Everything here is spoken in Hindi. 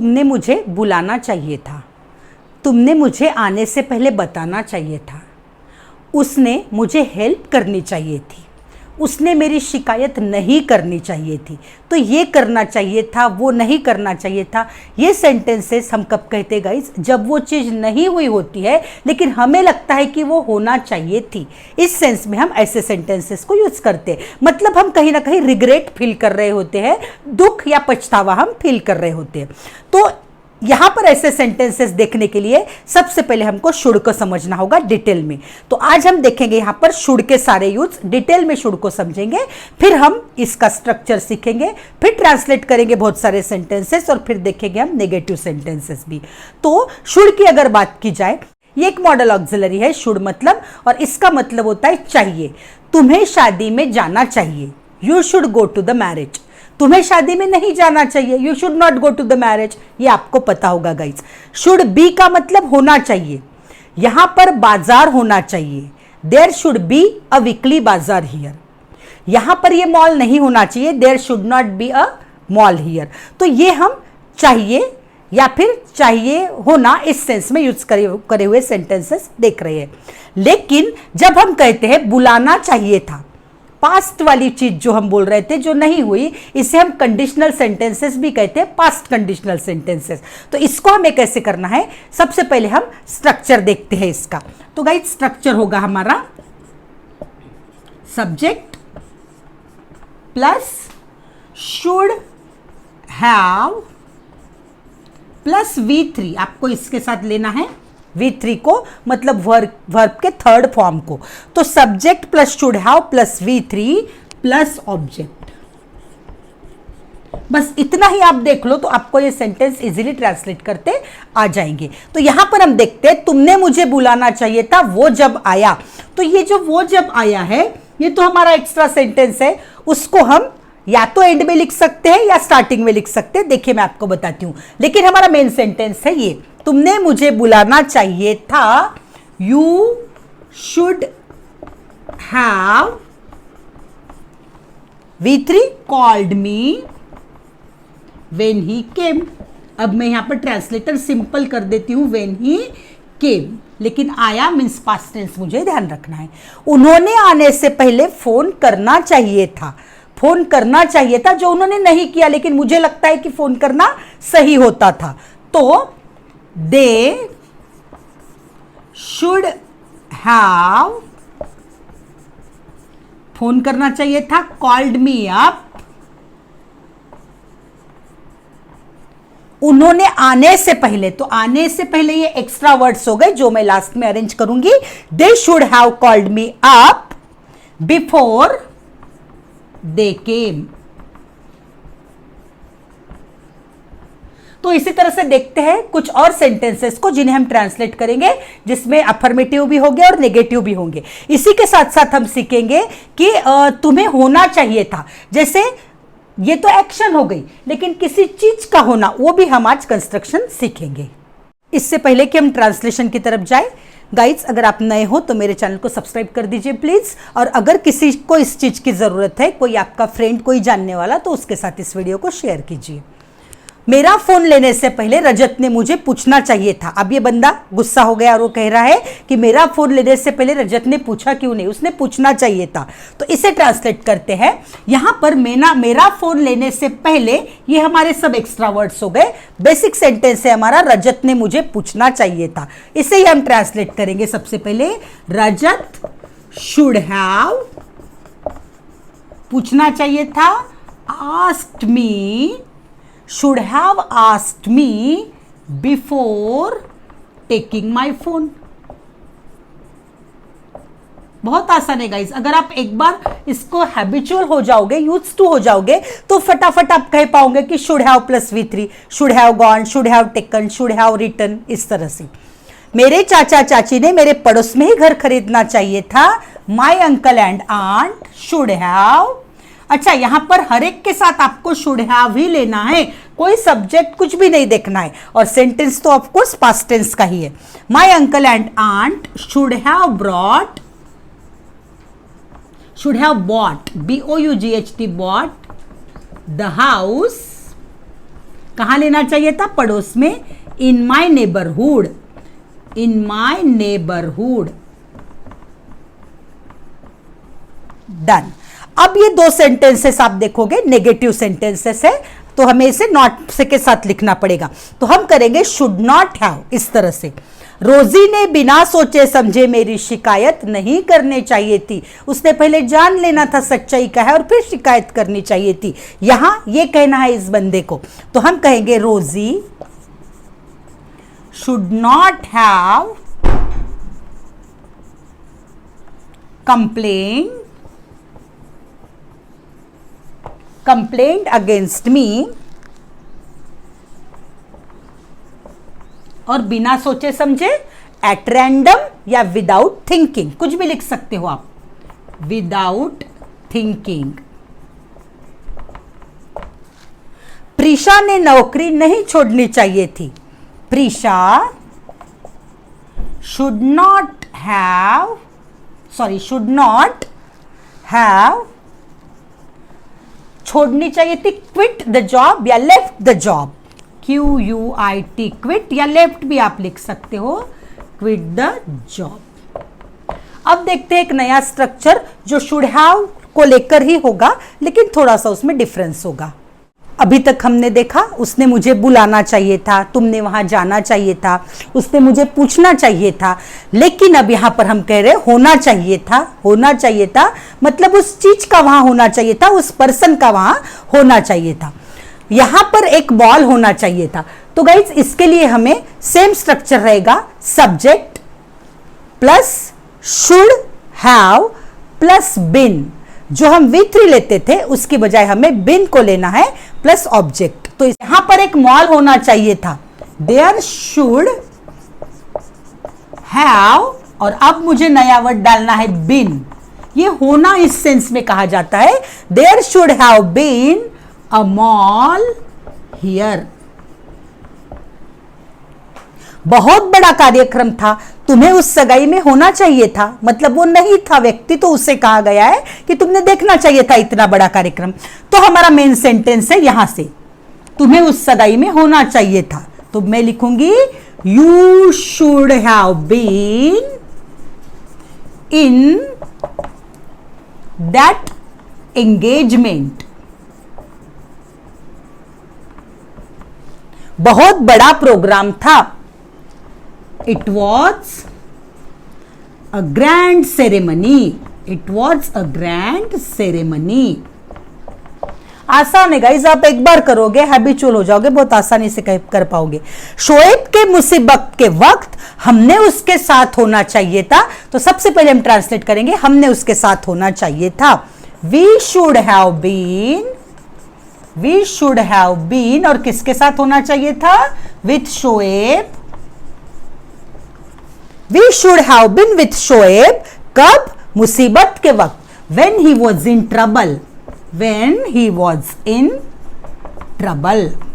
तुमने मुझे बुलाना चाहिए था, तुमने मुझे आने से पहले बताना चाहिए था, उसने मुझे हेल्प करनी चाहिए थी, उसने मेरी शिकायत नहीं करनी चाहिए थी, तो ये करना चाहिए था, वो नहीं करना चाहिए था। ये सेंटेंसेस हम कब कहते हैं गाइस? जब वो चीज़ नहीं हुई होती है लेकिन हमें लगता है कि वो होना चाहिए थी। इस सेंस में हम ऐसे सेंटेंसेस को यूज़ करते हैं। मतलब हम कहीं ना कहीं रिग्रेट फील कर रहे होते हैं, दुख या पछतावा हम फील कर रहे होते हैं। तो यहाँ पर ऐसे सेंटेंसेस देखने के लिए सबसे पहले हमको शुड को समझना होगा डिटेल में। तो आज हम देखेंगे यहाँ पर शुड के सारे यूज, डिटेल में शुड को समझेंगे, फिर हम इसका स्ट्रक्चर सीखेंगे, फिर ट्रांसलेट करेंगे बहुत सारे सेंटेंसेस, और फिर देखेंगे हम नेगेटिव सेंटेंसेस भी। तो शुड की अगर बात की जाए, ये एक मॉडल ऑक्सिलरी है शुड मतलब, और इसका मतलब होता है चाहिए। तुम्हें शादी में जाना चाहिए, you should go to the marriage. तुम्हें शादी में नहीं जाना चाहिए, you should not go to the marriage. ये आपको पता होगा गाइज। शुड बी का मतलब होना चाहिए, यहां पर बाजार होना चाहिए, there should be a weekly bazaar here. यहां पर ये मॉल नहीं होना चाहिए, there should not be a mall here. तो ये हम चाहिए या फिर चाहिए होना इस सेंस में यूज करे हुए सेंटेंसेस देख रहे हैं। लेकिन जब हम कहते हैं बुलाना चाहिए था, पास्ट वाली चीज जो हम बोल रहे थे जो नहीं हुई, इसे हम कंडीशनल सेंटेंसेस भी कहते हैं, पास्ट कंडीशनल सेंटेंसेस। तो इसको हमें कैसे करना है, सबसे पहले हम स्ट्रक्चर देखते हैं इसका। तो गाइस स्ट्रक्चर होगा हमारा subject plus should have plus V3, आपको इसके साथ लेना है V3 को, मतलब वर्ब के थर्ड फॉर्म को। तो subject plus should have plus V3 plus object. बस इतना ही आप देख लो तो आपको ये सेंटेंस इजीली ट्रांसलेट करते आ जाएंगे। तो यहां पर हम देखते हैं, तुमने मुझे बुलाना चाहिए था वो जब आया। तो ये जो वो जब आया है, ये तो हमारा एक्स्ट्रा सेंटेंस है, उसको हम या तो एंड में लिख सकते हैं या स्टार्टिंग में लिख सकते हैं। देखिए मैं आपको बताती हूं, लेकिन हमारा मेन सेंटेंस है ये, तुमने मुझे बुलाना चाहिए था, you should have V3 called me when he came. अब मैं यहां पर ट्रांसलेटर सिंपल कर देती हूं, व्हेन ही केम, लेकिन आया मीन्स पास्ट टेंस, मुझे ध्यान रखना है। उन्होंने आने से पहले फोन करना चाहिए था, फोन करना चाहिए था जो उन्होंने नहीं किया, लेकिन मुझे लगता है कि फोन करना सही होता था। तो दे शुड हैव, फोन करना चाहिए था, कॉल्ड मी अप, उन्होंने आने से पहले, तो आने से पहले ये एक्स्ट्रा वर्ड्स हो गए जो मैं लास्ट में अरेंज करूंगी। They should have called me up before they came. तो इसी तरह से देखते हैं कुछ और सेंटेंसेस को जिन्हें हम ट्रांसलेट करेंगे, जिसमें अफर्मेटिव भी होंगे और नेगेटिव भी होंगे। इसी के साथ साथ हम सीखेंगे कि तुम्हें होना चाहिए था, जैसे ये तो एक्शन हो गई, लेकिन किसी चीज का होना, वो भी हम आज कंस्ट्रक्शन सीखेंगे। इससे पहले कि हम ट्रांसलेशन की तरफ जाए, गाइड्स अगर आप नए हो तो मेरे चैनल को सब्सक्राइब कर दीजिए प्लीज, और अगर किसी को इस चीज की जरूरत है, कोई आपका फ्रेंड, कोई जानने वाला, तो उसके साथ इस वीडियो को शेयर कीजिए। मेरा फोन लेने से पहले रजत ने मुझे पूछना चाहिए था। अब ये बंदा गुस्सा हो गया और वो कह रहा है कि मेरा फोन लेने से पहले रजत ने पूछा क्यों नहीं, उसने पूछना चाहिए था। तो इसे ट्रांसलेट करते हैं। यहां पर मेरा फोन लेने से पहले, ये हमारे सब एक्स्ट्रा वर्ड्स हो गए। बेसिक सेंटेंस है हमारा, रजत ने मुझे पूछना चाहिए था। इसे ही हम ट्रांसलेट करेंगे। सबसे पहले रजत शुड हैव, पूछना चाहिए था, asked me, should have asked me before taking my phone। बहुत आसान है गाइस, अगर आप एक बार इसको हैबिचुअल हो जाओगे, यूज्ड टू हो जाओगे, तो फटाफट आप कह पाओगे कि should have plus V3, should have gone, should have taken, should have written, इस तरह से। मेरे चाचा चाची ने मेरे पड़ोस में ही घर खरीदना चाहिए था, my uncle and aunt should have. अच्छा, यहां पर हर एक के साथ आपको शुड हैव ही लेना है, कोई सब्जेक्ट कुछ भी नहीं देखना है, और सेंटेंस तो ऑफकोर्स पास्ट टेंस का ही है। My uncle and aunt should have brought, should have bought, BOUGHT, bought the house. कहाँ लेना चाहिए था? पड़ोस में। In my neighbourhood, in my neighbourhood. Done. अब ये दो सेंटेंसेस आप देखोगे नेगेटिव सेंटेंसेस है, तो हमें इसे नॉट से के साथ लिखना पड़ेगा। तो हम करेंगे शुड नॉट हैव, इस तरह से। रोजी ने बिना सोचे समझे मेरी शिकायत नहीं करनी चाहिए थी। उसने पहले जान लेना था सच्चाई का है और फिर शिकायत करनी चाहिए थी। यहां ये कहना है इस बंदे को, तो हम कहेंगे रोजी should not have complained against me, और बिना सोचे समझे एट रैंडम या विदाउट थिंकिंग, कुछ भी लिख सकते हो आप, विदाउट थिंकिंग। प्रीशा ने नौकरी नहीं छोड़नी चाहिए थी। प्रीशा शुड नॉट हैव छोड़नी चाहिए थी, क्विट द जॉब या left the job. QUIT, quit या लेफ्ट भी आप लिख सकते हो, क्विट द जॉब। अब देखते हैं एक नया स्ट्रक्चर जो शुड हैव को लेकर ही होगा, लेकिन थोड़ा सा उसमें डिफरेंस होगा। अभी तक हमने देखा उसने मुझे बुलाना चाहिए था, तुमने वहां जाना चाहिए था, उसने मुझे पूछना चाहिए था, लेकिन अब यहां पर हम कह रहे होना चाहिए था। होना चाहिए था मतलब उस चीज का वहां होना चाहिए था, उस पर्सन का वहां होना चाहिए था। यहां पर एक बॉल होना चाहिए था। तो गाइज इसके लिए हमें सेम स्ट्रक्चर रहेगा, subject plus should have plus been. जो हम V3 लेते थे उसकी बजाय हमें बिन को लेना है प्लस ऑब्जेक्ट। तो यहां पर एक मॉल होना चाहिए था, देयर शुड हैव, और अब मुझे नया वर्ड डालना है बिन। ये होना इस सेंस में कहा जाता है, there should have been a mall here. बहुत बड़ा कार्यक्रम था, तुम्हें उस सगाई में होना चाहिए था, मतलब वो नहीं था व्यक्ति, तो उससे कहा गया है कि तुमने देखना चाहिए था इतना बड़ा कार्यक्रम। तो हमारा मेन सेंटेंस है यहां से, तुम्हें उस सगाई में होना चाहिए था। तो मैं लिखूंगी you should have been in that engagement. बहुत बड़ा प्रोग्राम था। It was a grand ceremony. It was a grand ceremony. आसान है गाइज, आप एक बार करोगे हैबिचुअल हो जाओगे, बहुत आसानी से कर पाओगे। शोएब के मुसीबत के वक्त हमने उसके साथ होना चाहिए था। तो सबसे पहले हम ट्रांसलेट करेंगे, हमने उसके साथ होना चाहिए था। We should have been, और किसके साथ होना चाहिए था? With Shoaib. We should have been with Shoaib. कब? मुसीबत के वक्त। When he was in trouble.